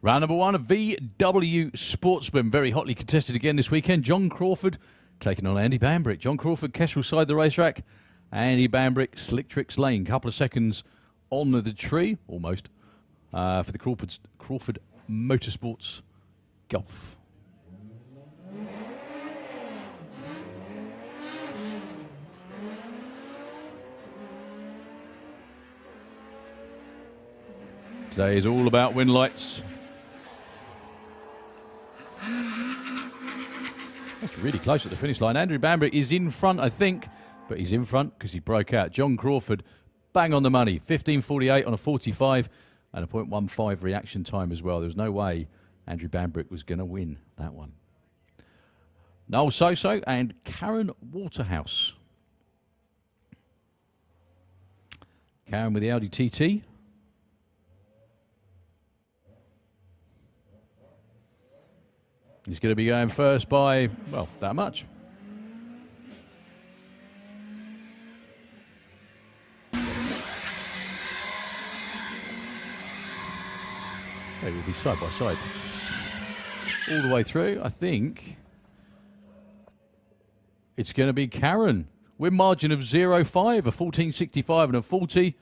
Round number one of VW Sportsman, very hotly contested again this weekend. John Crawford taking on Andy Bambrick. John Crawford, Kestrel side of the racetrack. Andy Bambrick, Slick Tricks Lane. Couple of seconds on the tree, almost, for the Crawford Motorsports Golf. Today is all about win lights. That's really close at the finish line. Andrew Bambrick is in front, I think, but he's in front because he broke out. John Crawford, bang on the money. 15.48 on a 45 and a .15 reaction time as well. There was no way Andrew Bambrick was going to win that one. Noel Soso and Karen Waterhouse. Karen with the Audi TT. He's going to be going first by, well, that much. They will be side by side. All the way through, I think it's going to be Karen. Win margin of 0.5, a 14.65 and a 40.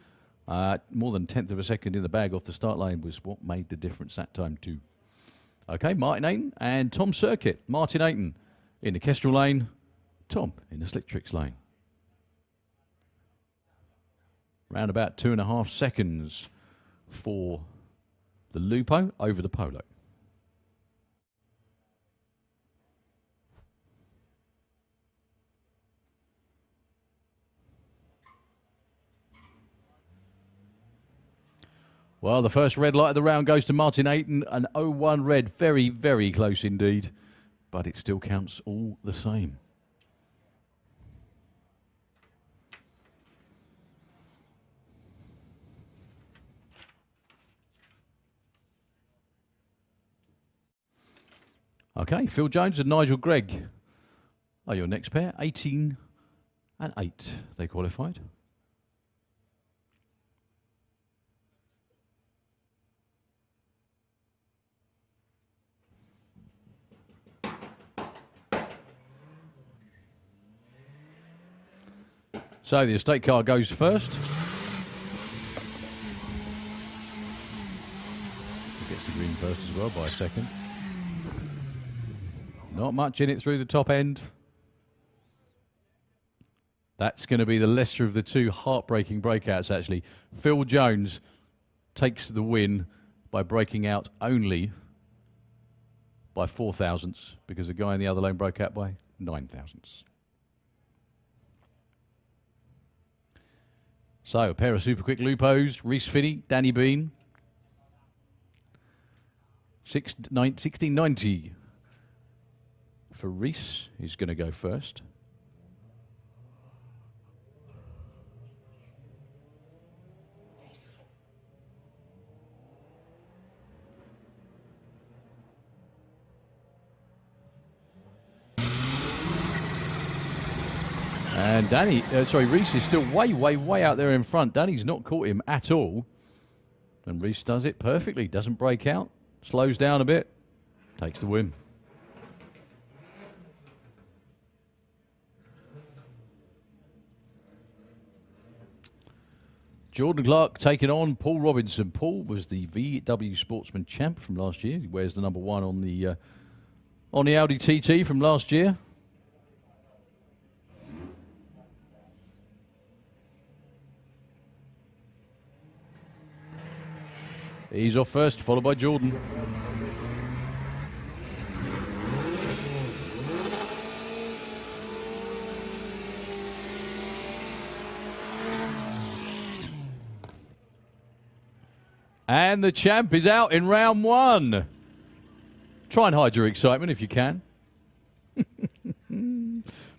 More than 1/10 of a second in the bag off the start line was what made the difference that time too. Okay, Martin Ayton and Tom Circuit. Martin Ayton in the Kestrel lane, Tom in the Slick Tricks lane. Round about 2.5 seconds for the Lupo over the Polo. Well, the first red light of the round goes to Martin Ayton, an 0-1 red. Very, very close indeed, but it still counts all the same. Okay, Phil Jones and Nigel Gregg are your next pair. 18 and 8, they qualified. So the estate car goes first. It gets the green first as well by a second. Not much in it through the top end. That's going to be the lesser of the two heartbreaking breakouts, actually. Phil Jones takes the win by breaking out only by 4 thousandths because the guy in the other lane broke out by 9 thousandths. So, a pair of super quick Lupos, Reese Finney, Danny Bean. 1690 for Reese. He's going to go first. And Reese is still way out there in front. Danny's not caught him at all. And Reese does it perfectly. Doesn't break out. Slows down a bit. Takes the win. Jordan Clark taking on Paul Robinson. Paul was the VW Sportsman champ from last year. He wears the number 1 on the Audi TT from last year. He's off first, followed by Jordan. And the champ is out in round 1. Try and hide your excitement if you can.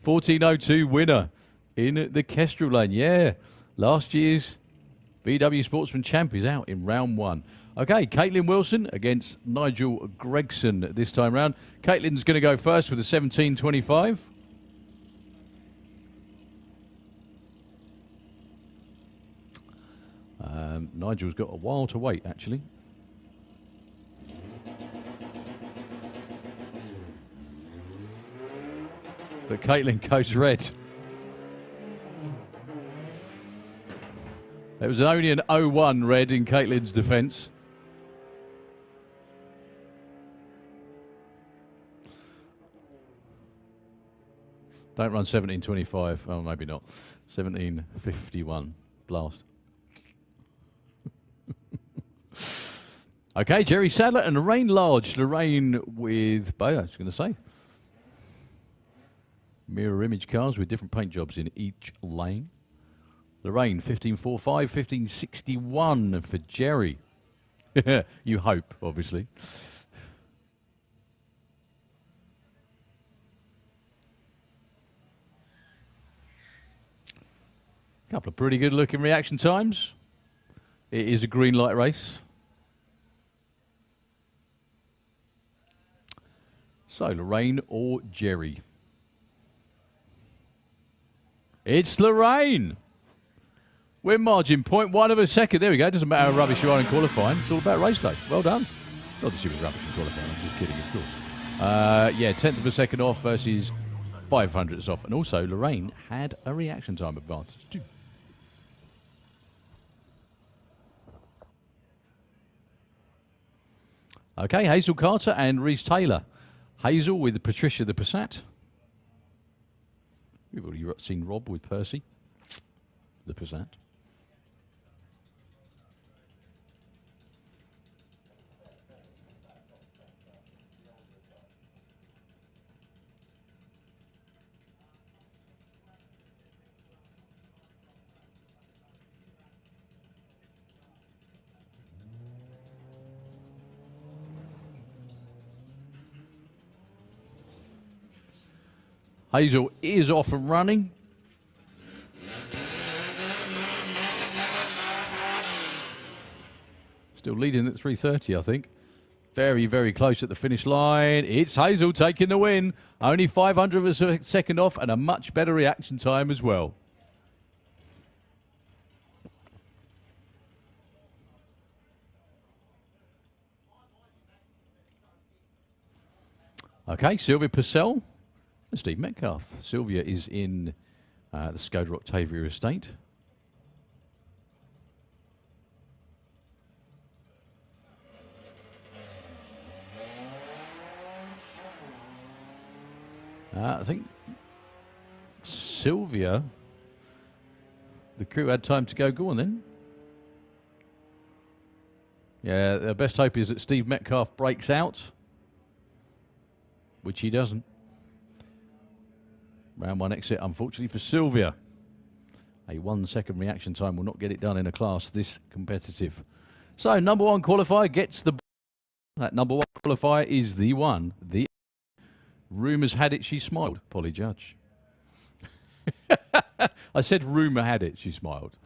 14:02 winner in the Kestrel lane. Yeah, last year's VW Sportsman champ is out in round 1. Okay, Caitlin Wilson against Nigel Gregson this time round. Caitlin's going to go first with a 17.25. Nigel's got a while to wait, actually. But Caitlin goes red. It was only an 0-1 red in Caitlin's defence. Don't run 17.25. Oh, maybe not. 17.51. Blast. Okay, Jerry Sadler and Lorraine Large. Lorraine with, I was going to say, mirror image cars with different paint jobs in each lane. Lorraine, 15.45, 15.61 for Jerry. You hope, obviously. Couple of pretty good looking reaction times. It is a green light race. So, Lorraine or Jerry? It's Lorraine. Win margin, 0.1 of a second. There we go. Doesn't matter how rubbish you are in qualifying. It's all about race day. Well done. Not that she was rubbish in qualifying. I'm just kidding, of course. Yeah, 10th of a second off versus 500ths off. And also, Lorraine had a reaction time advantage too. Okay, Hazel Carter and Reese Taylor. Hazel with Patricia the Passat. We've already seen Rob with Percy the Passat. Hazel is off and running. Still leading at 3:30, I think. Very, very close at the finish line. It's Hazel taking the win. Only 500 of a second off and a much better reaction time as well. Okay, Sylvia Purcell and Steve Metcalf. Sylvia is in the Skoda Octavia estate. I think Sylvia, the crew had time to go. Go on then. Yeah, the best hope is that Steve Metcalf breaks out, which he doesn't. Round 1 exit, unfortunately for Sylvia. A 1 second reaction time will not get it done in a class this competitive. So, number 1 qualifier gets the... That number 1 qualifier is the one. The rumours had it, she smiled. Polly Judge. I said rumour had it, she smiled.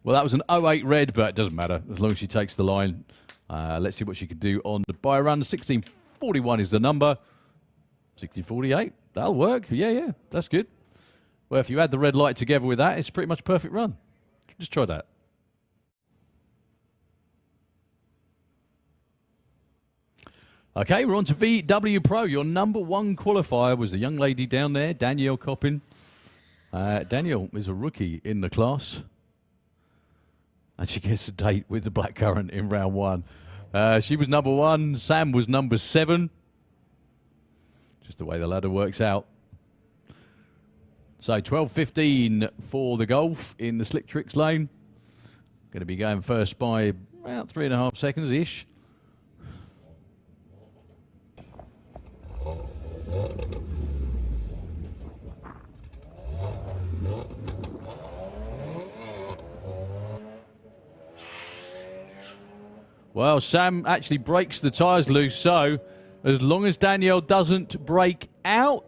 Well, that was an 08 red, but it doesn't matter as long as she takes the line. Let's see what she can do on the buy run. 16.41 is the number. 16.48. That'll work. Yeah, that's good. Well, if you add the red light together with that, it's pretty much a perfect run. Just try that. Okay, we're on to VW Pro. Your number one qualifier was the young lady down there, Danielle Coppin. Danielle is a rookie in the class. And she gets a date with the Blackcurrant in round one. She was number one. Sam was number 7. Just the way the ladder works out. So 12.15 for the Golf in the Slick Tricks lane. Going to be going first by about 3.5 seconds-ish. Well, Sam actually breaks the tyres loose, so as long as Danielle doesn't break out,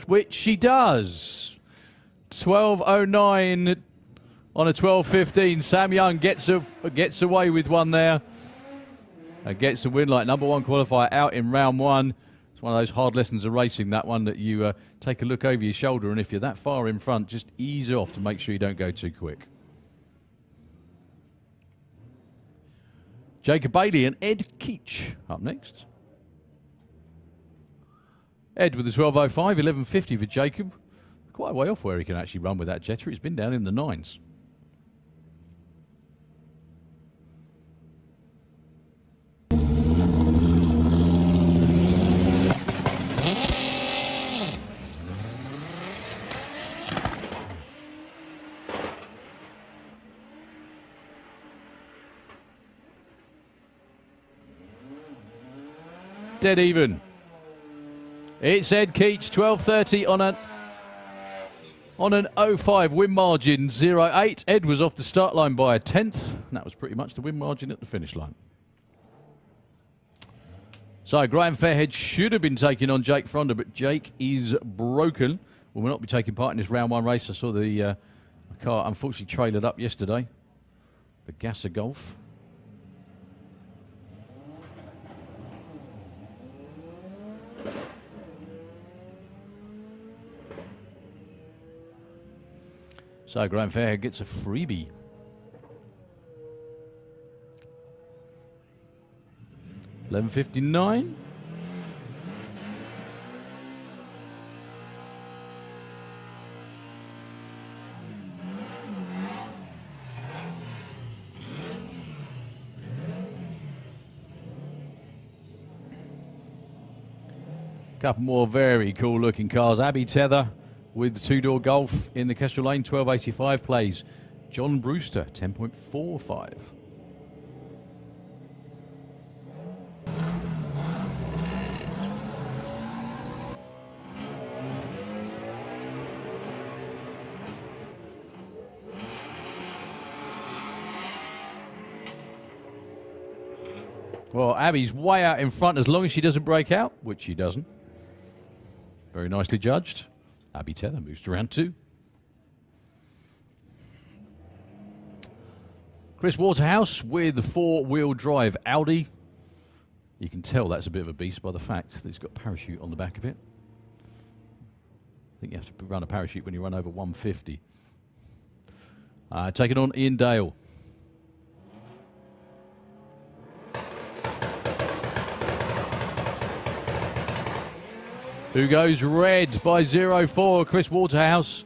which she does. 12.09 on a 12.15. Sam Young gets away with one there and gets the win like number one qualifier out in round one. It's one of those hard lessons of racing, that one, that you take a look over your shoulder, and if you're that far in front, just ease off to make sure you don't go too quick. Jacob Bailey and Ed Keach up next. Ed with the 12.05, 11.50 for Jacob. Quite a way off where he can actually run with that Jetta. It's been down in the 9s. Dead even. It's Ed Keach, 12.30 on an 0.5 win margin, 0.8. Ed was off the start line by a 1/10, and that was pretty much the win margin at the finish line. So Graham Fairhead should have been taking on Jake Fronda, but Jake is broken. Will not be taking part in this round one race. I saw the car unfortunately trailered up yesterday. The Gasser Golf. So Graham Fairhead gets a freebie. $11.59. Couple more very cool looking cars. Abbey Tether with the two-door Golf in the Kestrel Lane, 12.85 plays. John Brewster, 10.45. Well, Abby's way out in front as long as she doesn't break out, which she doesn't. Very nicely judged. Abbey Tether moves to round 2. Chris Waterhouse with the 4-wheel drive Audi. You can tell that's a bit of a beast by the fact that it's got a parachute on the back of it. I think you have to run a parachute when you run over 150. Taking on Ian Dale. Who goes red by 0.4? Chris Waterhouse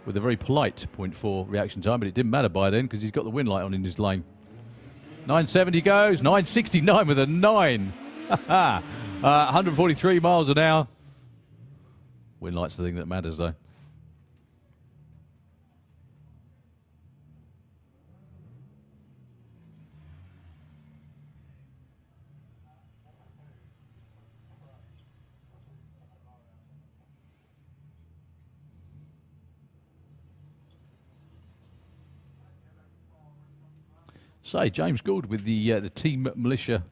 with a very polite 0.4 reaction time, but it didn't matter by then because he's got the win light on in his lane. 970 goes, 969 with a 9. 143 miles an hour. Win light's the thing that matters though. So James Gould with the Team Militia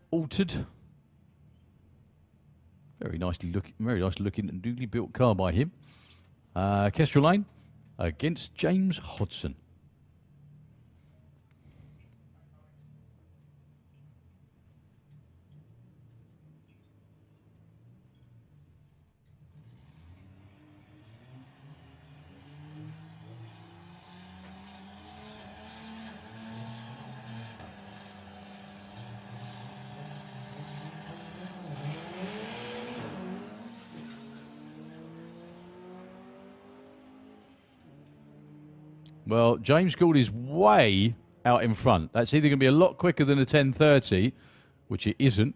altered. Very nice looking and newly built car by him. Kestrel Lane against James Hodson. Well, James Gould is way out in front. That's either going to be a lot quicker than a 10:30, which it isn't.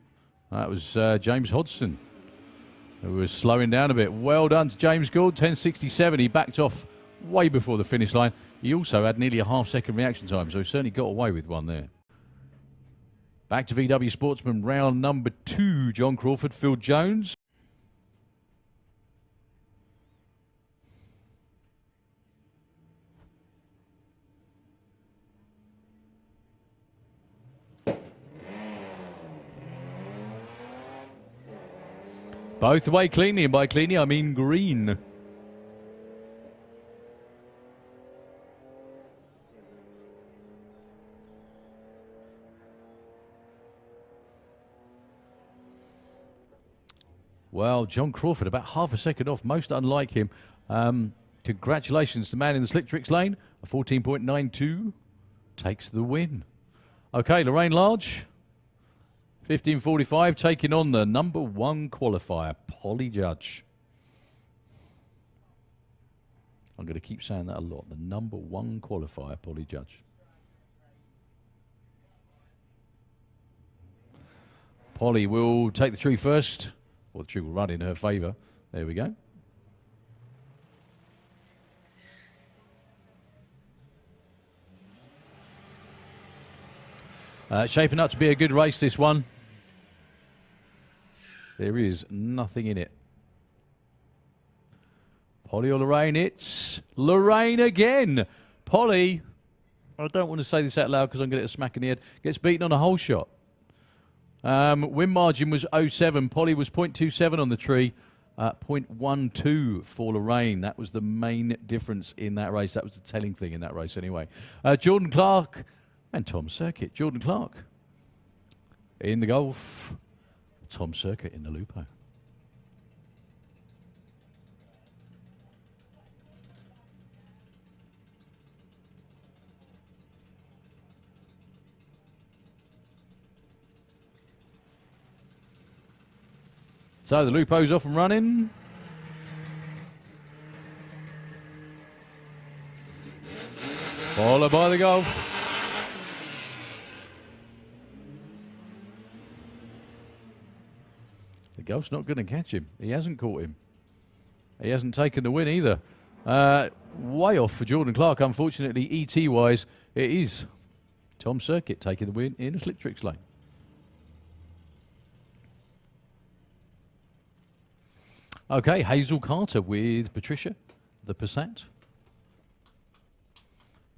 That was James Hodgson, who was slowing down a bit. Well done to James Gould, 10:67. He backed off way before the finish line. He also had nearly a half-second reaction time, so he certainly got away with one there. Back to VW Sportsman, round number 2. John Crawford, Phil Jones. Both away cleanly, and by cleanly I mean green. Well, John Crawford about half a second off, most unlike him. Congratulations to man in the slick tricks lane. A 14.92 takes the win. Okay, Lorraine Large, 15:45, taking on the number 1 qualifier, Polly Judge. I'm going to keep saying that a lot. The number 1 qualifier, Polly Judge. Polly will take the tree first. Well, the tree will run in her favour. There we go. Shaping up to be a good race, this one. There is nothing in it. Polly or Lorraine? It's Lorraine again. Polly, I don't want to say this out loud because I'm going to get a smack in the head, gets beaten on a hole shot. Win margin was 0.7. Polly was 0.27 on the tree. 0.12 for Lorraine. That was the main difference in that race. That was the telling thing in that race anyway. Jordan Clark and Tom Circuit. Jordan Clark in the Golf. Tom Circuit in the Lupo. So the Lupo's off and running. Followed by the Golf. The Golf's not going to catch him. He hasn't caught him. He hasn't taken the win either. Way off for Jordan Clark, unfortunately, ET-wise. It is Tom Circuit taking the win in the Slick Tricks lane. Okay, Hazel Carter with Patricia, the Passat.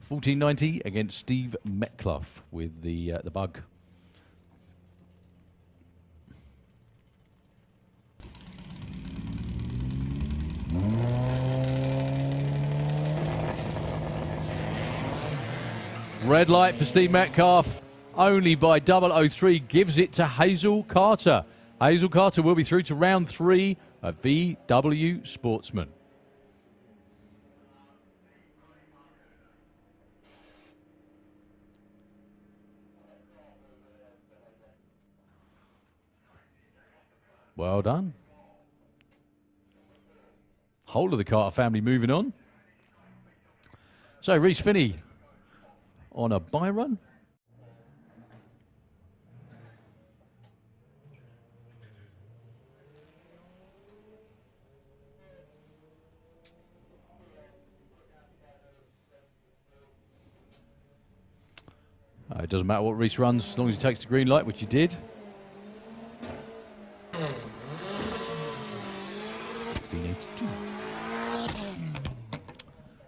1490 against Steve Metcalf with the Bug. Red light for Steve Metcalf, only by 003, gives it to Hazel Carter. Hazel Carter will be through to round 3 of VW Sportsman. Well done. Whole of the Carter family moving on. So Reece Finney on a bye run. It doesn't matter what Reece runs as long as he takes the green light, which he did.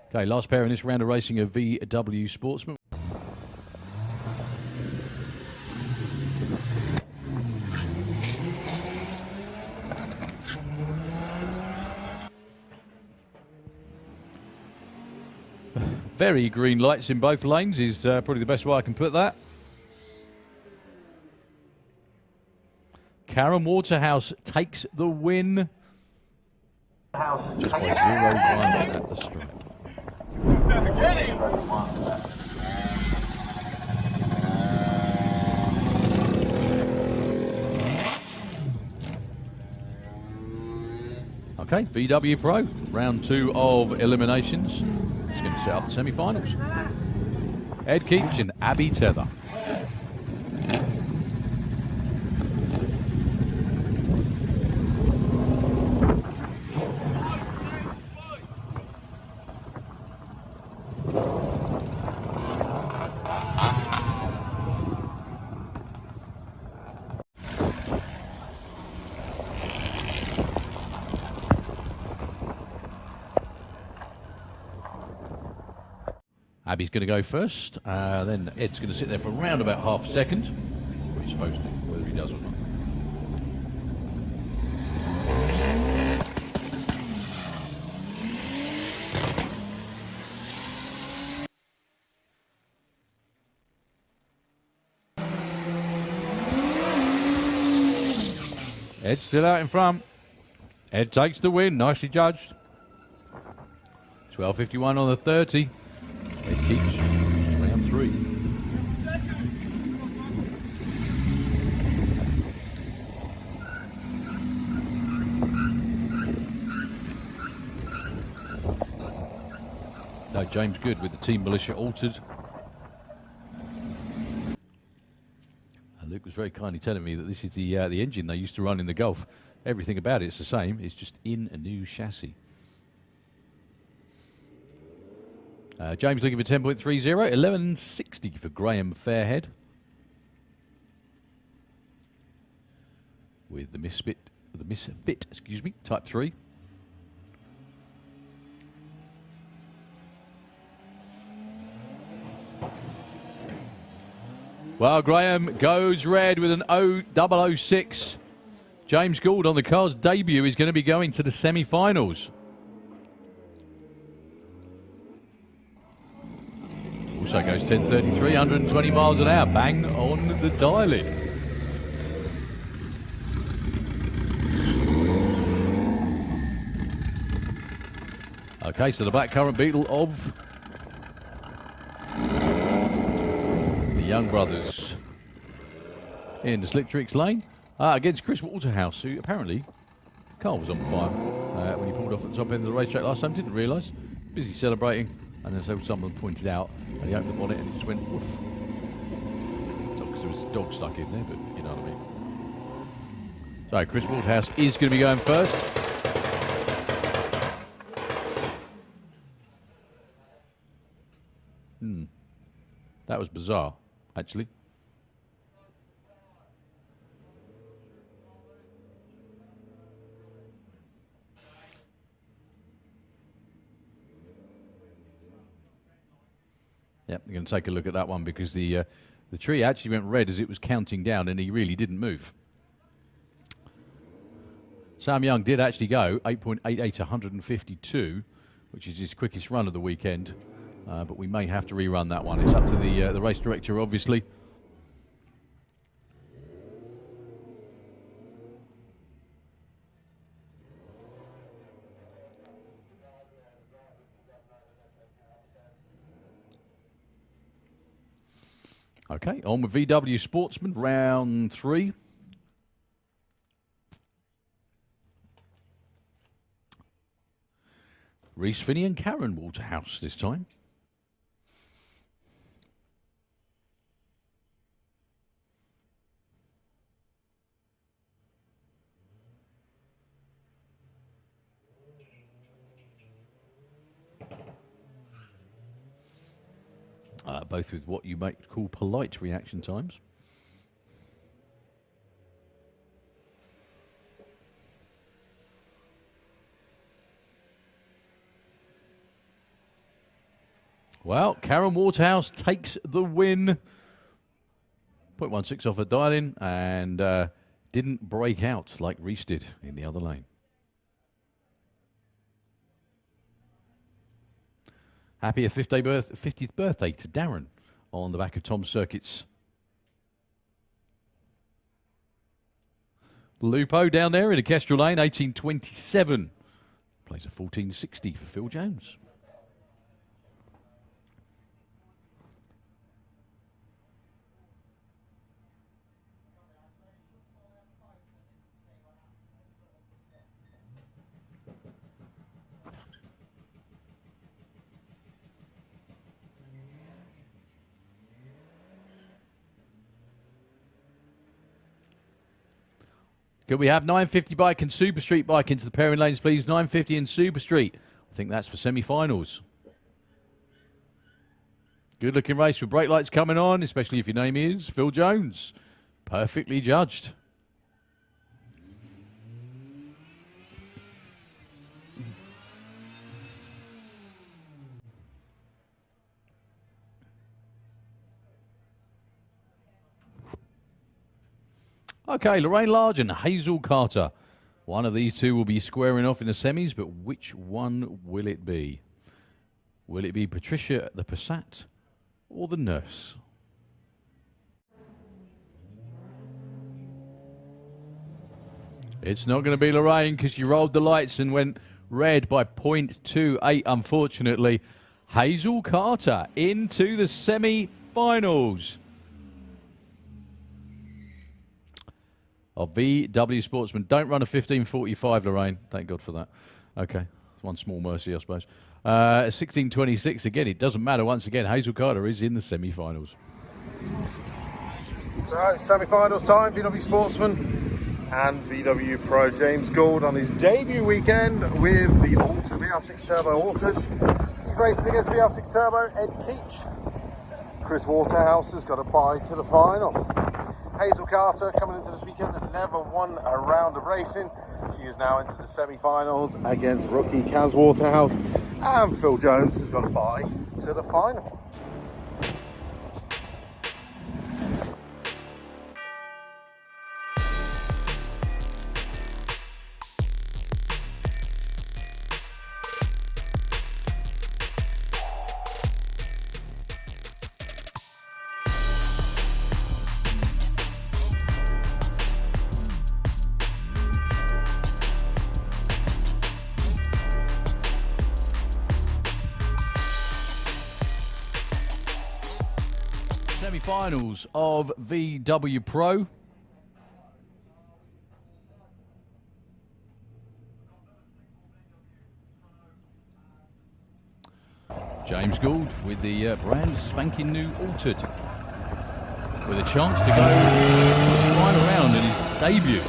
Okay, last pair in this round of racing of VW Sportsman. Very green lights in both lanes is probably the best way I can put that. Karen Waterhouse takes the win. Just by 0-1 at the strike. Okay, VW Pro, round 2 of Eliminations. is going to set up the semi-finals. Ed Keach and Abby Tether. Abby's going to go first, then Ed's going to sit there for around about half a second. What he's supposed to, whether he does or not. Ed's still out in front. Ed takes the win, nicely judged. 12.51 on the 30. Ed Keach, round 3. No, James Good with the Team Militia altered. And Luke was very kindly telling me that this is the engine they used to run in the Gulf. Everything about it's the same, it's just in a new chassis. James looking for 10.30, 11.60 for Graham Fairhead. With the Misfit, excuse me, Type 3. Well, Graham goes red with an 0.006. James Gould on the car's debut is going to be going to the semi-finals. Also goes 10.33, 120 miles an hour. Bang on the dialing. Okay, so the Blackcurrant Beetle of the Young Brothers in the Slick Tricks lane against Chris Waterhouse, who apparently car was on fire when he pulled off at the top end of the racetrack last time. Didn't realise. Busy celebrating. And then so someone pointed out, and he opened the bonnet and it just went woof. Not because there was a dog stuck in there, but you know what I mean. So Chris Waterhouse is going to be going first. That was bizarre, actually. Yep, we're going to take a look at that one because the tree actually went red as it was counting down and he really didn't move. Sam Young did actually go 8.88, 152, which is his quickest run of the weekend. But we may have to rerun that one. It's up to the race director, obviously. Okay, on with VW Sportsman, round 3. Reese Finney and Karen Waterhouse this time. Both with what you might call polite reaction times. Well, Karen Waterhouse takes the win. 0.16 off her dial-in and didn't break out like Reese did in the other lane. Happy 50th birthday to Darren on the back of Tom's Circuits. Lupo down there in a Kestrel lane, 1827. Plays a 1460 for Phil Jones. Could we have 950 bike and Super Street bike into the pairing lanes, please? 950 and Super Street. I think that's for semi-finals. Good looking race with brake lights coming on, especially if your name is Phil Jones. Perfectly judged. Okay, Lorraine Large and Hazel Carter. One of these two will be squaring off in the semis, but which one will it be? Will it be Patricia the Passat or the nurse? It's not going to be Lorraine because she rolled the lights and went red by 0.28, unfortunately. Hazel Carter into the semi-finals of VW Sportsman. Don't run a 15:45, Lorraine. Thank God for that. Okay, one small mercy, I suppose. 16:26 again. It doesn't matter. Once again, Hazel Carter is in the semi-finals. So, semi-finals time, VW Sportsman and VW Pro. James Gould on his debut weekend with the altered VR6 Turbo altered. He's racing against VR6 Turbo Ed Keach. Chris Waterhouse has got a bye to the final. Hazel Carter coming into this weekend and never won a round of racing. She is now into the semi-finals against rookie Kaz Waterhouse, and Phil Jones has got a bye to the final. Semi-finals of VW Pro. James Gould with the brand spanking new altered, with a chance to go to the final round in his debut.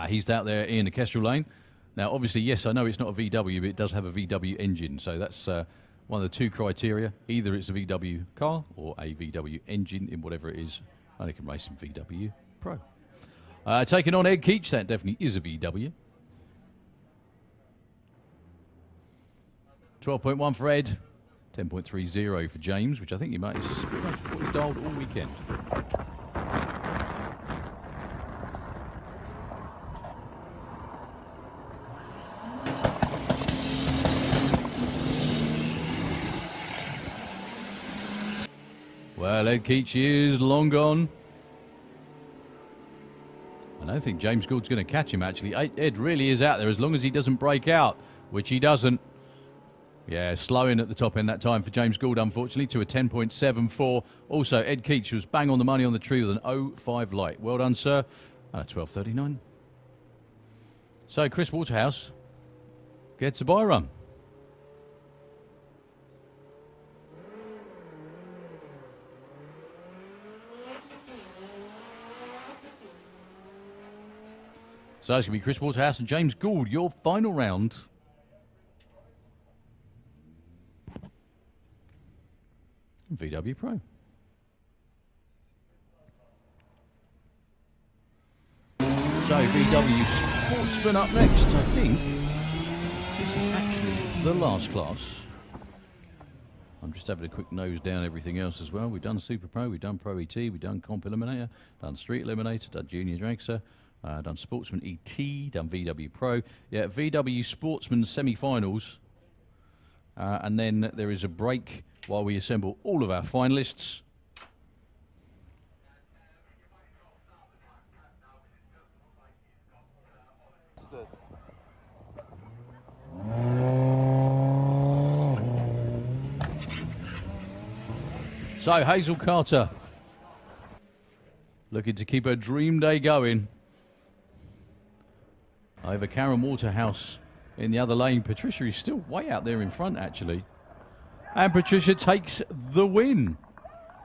He's out there in the Kestrel lane. Now, obviously, yes, I know it's not a VW, but it does have a VW engine. So that's one of the two criteria. Either it's a VW car or a VW engine in whatever it is. And it can race in VW Pro. Taking on Ed Keach, that definitely is a VW. 12.1 for Ed, 10.30 for James, which I think he might have pretty much what he's dialed all weekend. Well, Ed Keach is long gone. I don't think James Gould's going to catch him, actually. Ed really is out there as long as he doesn't break out, which he doesn't. Yeah, slowing at the top end that time for James Gould, unfortunately, to a 10.74. Also, Ed Keach was bang on the money on the tree with an 0.5 light. Well done, sir. 12.39. So, Chris Waterhouse gets a bye run. So it's going to be Chris Waterhouse and James Gould, your final round. VW Pro. So VW Sportsman up next. I think this is actually the last class. I'm just having a quick nose down everything else as well. We've done Super Pro, we've done Pro ET, we've done Comp Eliminator, done Street Eliminator, done Junior Dragster. Done Sportsman ET, done VW Pro. Yeah, VW Sportsman semi-finals. And then there is a break while we assemble all of our finalists. So, Hazel Carter looking to keep her dream day going. Over Karen Waterhouse in the other lane. Patricia is still way out there in front, actually. And Patricia takes the win.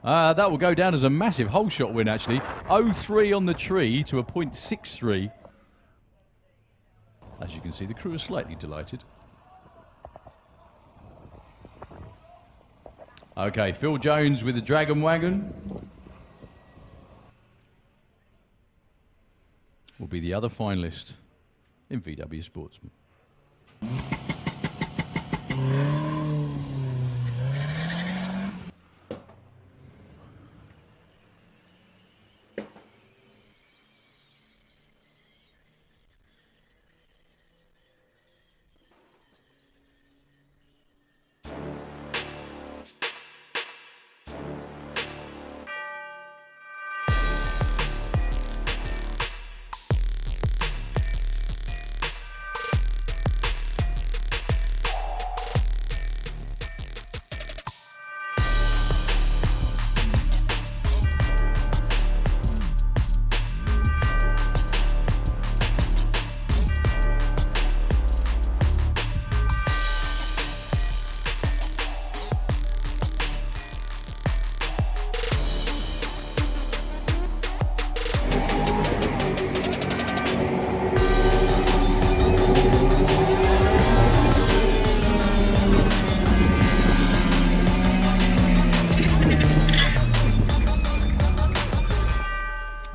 That will go down as a massive hole shot win, actually. 0-3 on the tree to a .63. As you can see, the crew is slightly delighted. Okay, Phil Jones with the Dragon Wagon will be the other finalist in VW Sportsman.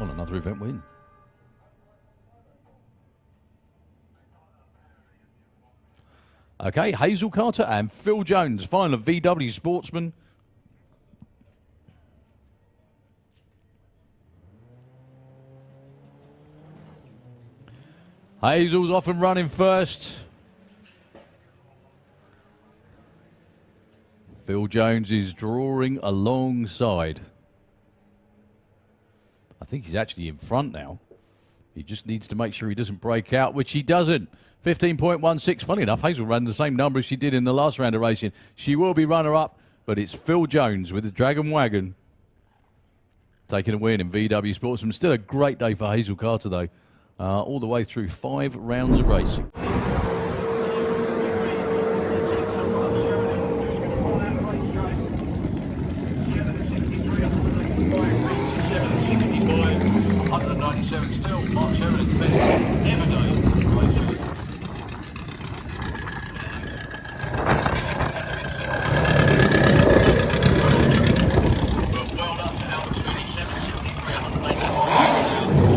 Another event win. Okay, Hazel Carter and Phil Jones, final of VW Sportsman. Hazel's off and running first. Phil Jones is drawing alongside. I think he's actually in front now. He just needs to make sure he doesn't break out, which he doesn't. 15.16. Funny enough, Hazel ran the same number as she did in the last round of racing. She will be runner-up, but it's Phil Jones with the Dragon Wagon taking a win in VW Sportsman. Still a great day for Hazel Carter, though, all the way through 5 rounds of racing. Still, Mark Sheridan's best ever day. Well up to Albert 27.73,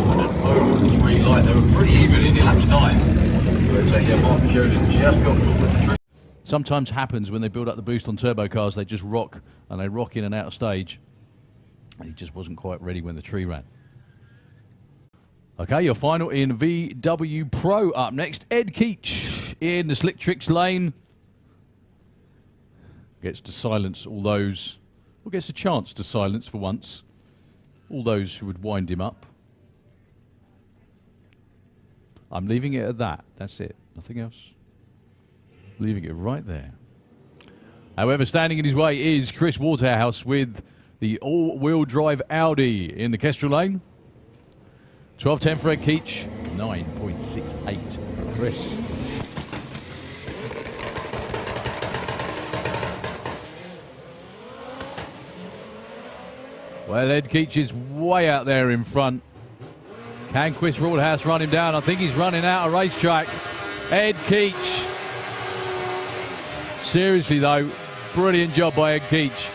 185. They were pretty even in the laps 9. So yeah, Mark Sheridan just got to the. Sometimes happens when they build up the boost on turbo cars, they just rock, and they rock in and out of stage. And he just wasn't quite ready when the tree ran. Okay, your final in VW Pro up next. Ed Keach in the Slick Tricks lane. Gets to silence all those, or gets a chance to silence for once, all those who would wind him up. I'm leaving it at that. That's it. Nothing else. Leaving it right there. However, standing in his way is Chris Waterhouse with the all-wheel drive Audi in the Kestrel lane. 12.10 for Ed Keach, 9.68 for Chris. Well, Ed Keach is way out there in front. Can Chris Waterhouse run him down? I think he's running out of racetrack. Ed Keach. Seriously, though, brilliant job by Ed Keach.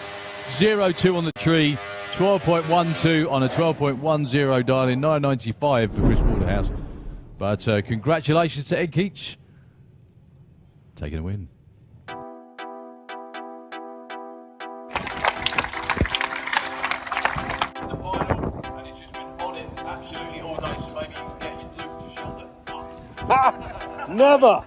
0-2 on the tree. 12.12 on a 12.10 dialing, 9.95 for Chris Waterhouse. But congratulations to Ed Keach. Taking a win. The final, and it's just been on it absolutely all day, so maybe you can get Luke to shut the fuck. Never!